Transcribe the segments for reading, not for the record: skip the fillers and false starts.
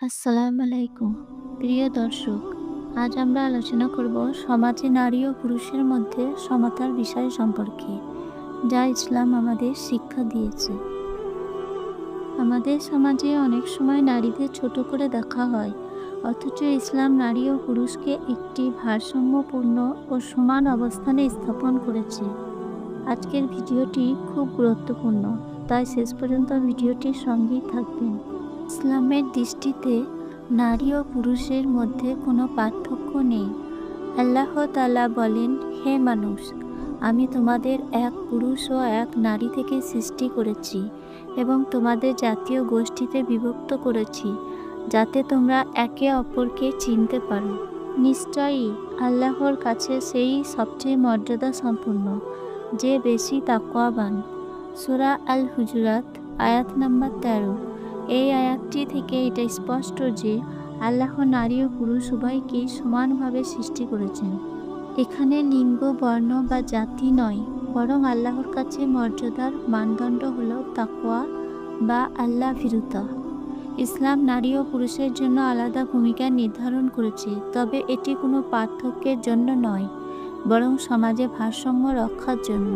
আসসালামু আলাইকুম। প্রিয় দর্শক, আজ আমরা আলোচনা করব সমাজে নারী ও পুরুষের মধ্যে সমতার বিষয় সম্পর্কে, যা ইসলাম আমাদের শিক্ষা দিয়েছে। আমাদের সমাজে অনেক সময় নারীদের ছোট করে দেখা হয়, অথচ ইসলাম নারী ও পুরুষকে একটি ভারসাম্যপূর্ণ ও সমান অবস্থানে স্থাপন করেছে। আজকের ভিডিওটি খুব গুরুত্বপূর্ণ, তাই শেষ পর্যন্ত ভিডিওটির সঙ্গেই থাকবেন। ইসলামের দৃষ্টিতে নারী ও পুরুষের মধ্যে কোনো পার্থক্য নেই। আল্লাহ তাআলা বলেন, হে মানুষ, আমি তোমাদের এক পুরুষ ও এক নারী থেকে সৃষ্টি করেছি এবং তোমাদের জাতীয় গোষ্ঠীতে বিভক্ত করেছি, যাতে তোমরা একে অপরকে চিনতে পারো। নিশ্চয়ই আল্লাহর কাছে সেই সবচেয়ে মর্যাদা সম্পন্ন, যে বেশি তাকওয়াবান। সূরা আল হুজুরাত আয়াত নাম্বার 13। এই আয়াতটি থেকে এটা স্পষ্ট যে আল্লাহ নারী ও পুরুষ উভয়কেই সমানভাবে সৃষ্টি করেছেন। এখানে লিঙ্গ, বর্ণ বা জাতি নয়, বরং আল্লাহর কাছে মর্যাদার মানদণ্ড হলো তাকওয়া বা আল্লাহ ভীরুতা। ইসলাম নারী ও পুরুষের জন্য আলাদা ভূমিকা নির্ধারণ করেছে, তবে এটি কোনো পার্থক্যের জন্য নয়, বরং সমাজে ভারসাম্য রক্ষার জন্য।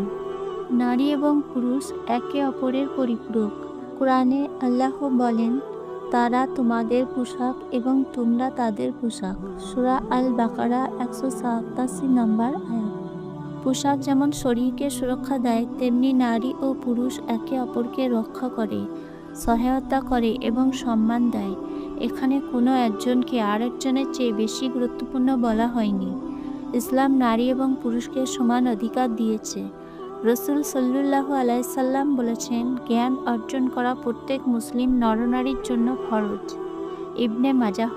নারী এবং পুরুষ একে অপরের পরিপূরক। কোরআনে আল্লাহ বলেন, তারা তোমাদের পোশাক এবং তোমরা তাদের পোশাক। সূরা আল বাকারা 187 নম্বর আয়াত। পোশাক যেমন শরীরকে সুরক্ষা দেয়, তেমনি নারী ও পুরুষ একে অপরকে রক্ষা করে, সহায়তা করে এবং সম্মান দেয়। এখানে কোনো একজনকে আরেকজনের চেয়ে বেশি গুরুত্বপূর্ণ বলা হয়নি। ইসলাম নারী এবং পুরুষকে সমান অধিকার দিয়েছে। রাসূল সাল্লাল্লাহু আলাইহি সাল্লাম বলেছেন, জ্ঞান অর্জন করা প্রত্যেক মুসলিম নরনারীর জন্য ফরজ। ইবনে মাজাহ।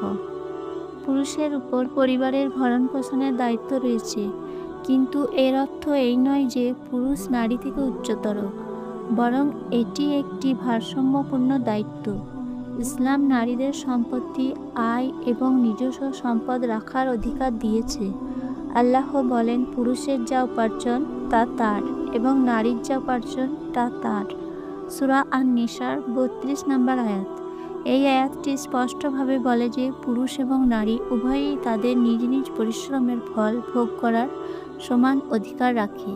পুরুষের উপর পরিবারের ভরণ পোষণের দায়িত্ব রয়েছে, কিন্তু এর অর্থ এই নয় যে পুরুষ নারী থেকে উচ্চতর, বরং এটি একটি ভারসাম্যপূর্ণ দায়িত্ব। ইসলাম নারীদের সম্পত্তি, আয় এবং নিজস্ব সম্পদ রাখার অধিকার দিয়েছে। আল্লাহ বলেন, পুরুষের যা উপার্জন তা তার এবং নারীর যা উপার্জন তা তার। সূরা আন-নিসার 32 নম্বর আয়াত। এই আয়াতটি স্পষ্টভাবে বলে যে পুরুষ এবং নারী উভয়েই তাদের নিজ নিজ পরিশ্রমের ফল ভোগ করার সমান অধিকার রাখে।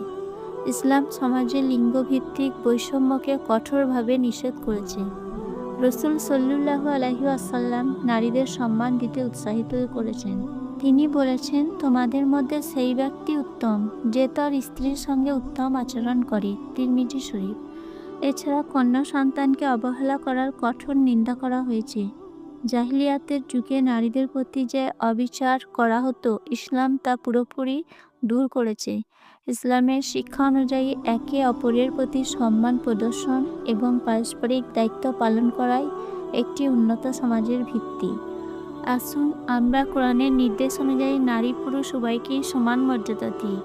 ইসলাম সমাজে লিঙ্গভিত্তিক বৈষম্যকে কঠোরভাবে নিষেধ করেছে। রাসূল সাল্লাল্লাহু আলাইহি ওয়াসাল্লাম নারীদের সম্মান দিতে উৎসাহিত করেছেন। তিনি বলেছেন, তোমাদের মধ্যে সেই ব্যক্তি উত্তম যে তার স্ত্রীর সঙ্গে উত্তম আচরণ করে। তিরমিজি শরীফ। এছাড়া কন্যা সন্তানকে অবহেলা করার কঠোর নিন্দা করা হয়েছে। জাহিলিয়াতের যুগে নারীদের প্রতি যে অবিচার করা হতো, ইসলাম তা পুরোপুরি দূর করেছে। ইসলামের শিক্ষা অনুযায়ী একে অপরের প্রতি সম্মান প্রদর্শন এবং পারস্পরিক দায়িত্ব পালন করাই একটি উন্নত সমাজের ভিত্তি। আসুন আমরা কোরআনের নির্দেশ অনুযায়ী নারী পুরুষ উভয়কেই সমান মর্যাদা দিই।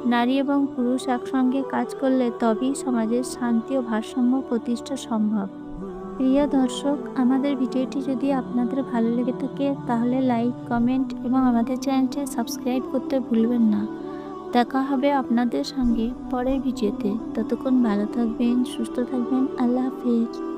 নারী এবং পুরুষ একসঙ্গে কাজ করলে তবেই সমাজের শান্তি ও ভারসাম্য প্রতিষ্ঠা সম্ভব। প্রিয় দর্শক, আমাদের ভিডিওটি যদি আপনাদের ভালো লেগে থাকে তাহলে লাইক, কমেন্ট এবং আমাদের চ্যানেলটি সাবস্ক্রাইব করতে ভুলবেন না। দেখা হবে আপনাদের সঙ্গে পরের ভিডিওতে। ততক্ষণ ভালো থাকবেন, সুস্থ থাকবেন। আল্লাহ হাফেজ।